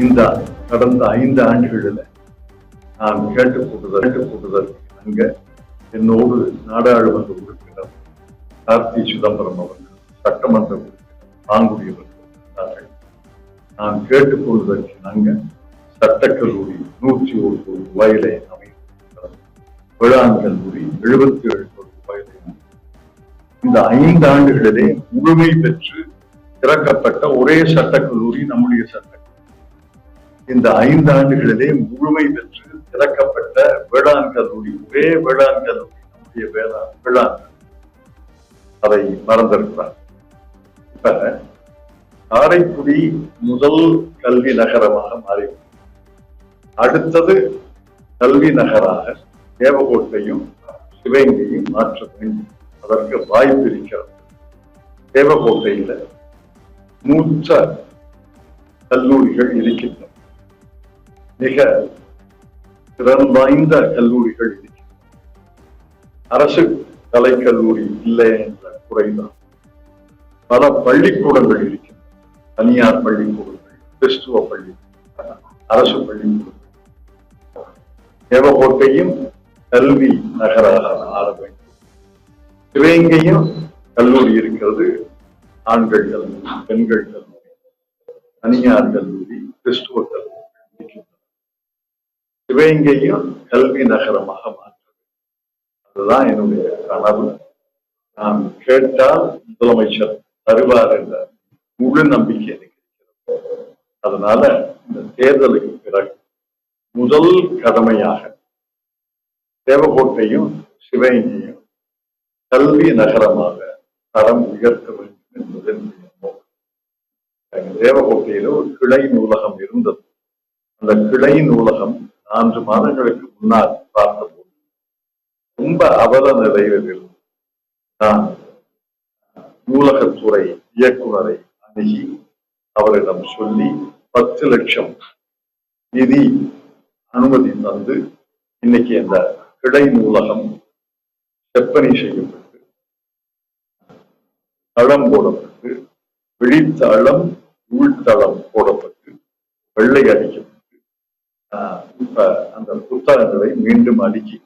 இந்த கடந்த 5 ஆண்டுகளில் நான் கேட்டுக்கொண்டதற்கு அங்க என்னோடு நாடாளுமன்ற உறுப்பினர் கார்த்தி சிதம்பரம் அவர்கள், சட்டமன்ற உறுப்பினர் பாங்குடியவர்கள், நான் கேட்டுக்கொள்வதற்கு நாங்க சட்டக்கல்லூரி 101 கோடி ரூபாயிலே அமைந்திருக்கிறது. வேளாண் கல்லூரி 77 கோடி ரூபாயிலே. இந்த 5 ஆண்டுகளிலே முழுமை பெற்று திறக்கப்பட்ட ஒரே சட்டக்கல்லூரி நம்முடைய சட்டக்கல்லூரி. இந்த 5 ஆண்டுகளிலே முழுமை பெற்று திறக்கப்பட்ட வேளாண் கல்லூரி, ஒரே வேளாண் கல்லூரி நம்முடைய வேளாண். அதை மறந்திருக்கிறார். இப்ப காரைக்குடி முதல் கல்வி நகரமாக மாறிவிட்டது. அடுத்தது கல்வி நகராக தேவகோட்டையும் சிவகங்கையும் மாற்ற வேண்டும். அதற்கு வாய்ப்பு இருக்கிறது. தேவகோட்டையில மூத்த கல்லூரிகள் இருக்கின்றன. மிக திறன் வாய்ந்த கல்லூரிகள் இருக்கின்றன. அரசு கலைக்கல்லூரி இல்லை என்ற குறைதான். பல பள்ளிக்கூடங்கள் இருக்கின்றன. தனியார் பள்ளிக்கூடங்கள், கிறிஸ்துவ பள்ளி, அரசு பள்ளிக்கூடங்கள். தேவகோட்டையும் கல்வி நகராக ஆள வேண்டும். சிவகங்கையும் கல்லூரி இருக்கிறது. ஆண்கள் கல்லூரி, பெண்கள் கல்லூரி, தனியார் கல்லூரி, கிறிஸ்துவ கல்லூரி இருக்கின்றன. சிவகங்கையும் கல்வி நகரமாக மாற்றது. அதுதான் என்னுடைய கனவு. நான் கேட்டால் முதலமைச்சர் தருவார் என்ற முழு நம்பிக்கை எனக்கு இருக்கிறது. அதனால இந்த தேர்தலுக்கு பிறகு முதல் கடமையாக தேவகோட்டையும் சிவகங்கையும் கல்வி நகரமாக தரம் உயர்த்த வேண்டும் என்பது என்னுடைய நோக்கம். தேவகோட்டையில ஒரு கிளை நூலகம் இருந்தது. அந்த கிளை நூலகம் 4 மாதங்களுக்கு முன்னால் பார்த்தபோது ரொம்ப அவல நிலையில் இருந்தது. நான் நூலகத்துறை இயக்குநரை அணுகி அவரிடம் சொல்லி 10 லட்சம் நிதி அனுமதி தந்து இன்னைக்கு அந்த கிளை நூலகம் செப்பனி செய்யப்பட்டு தளம் போடப்பட்டு வெளித்தளம் உள்தளம் போடப்பட்டு வெள்ளை அடிக்கப்பட்டு இப்ப அந்த புத்தகங்களை மீண்டும் அடுக்கி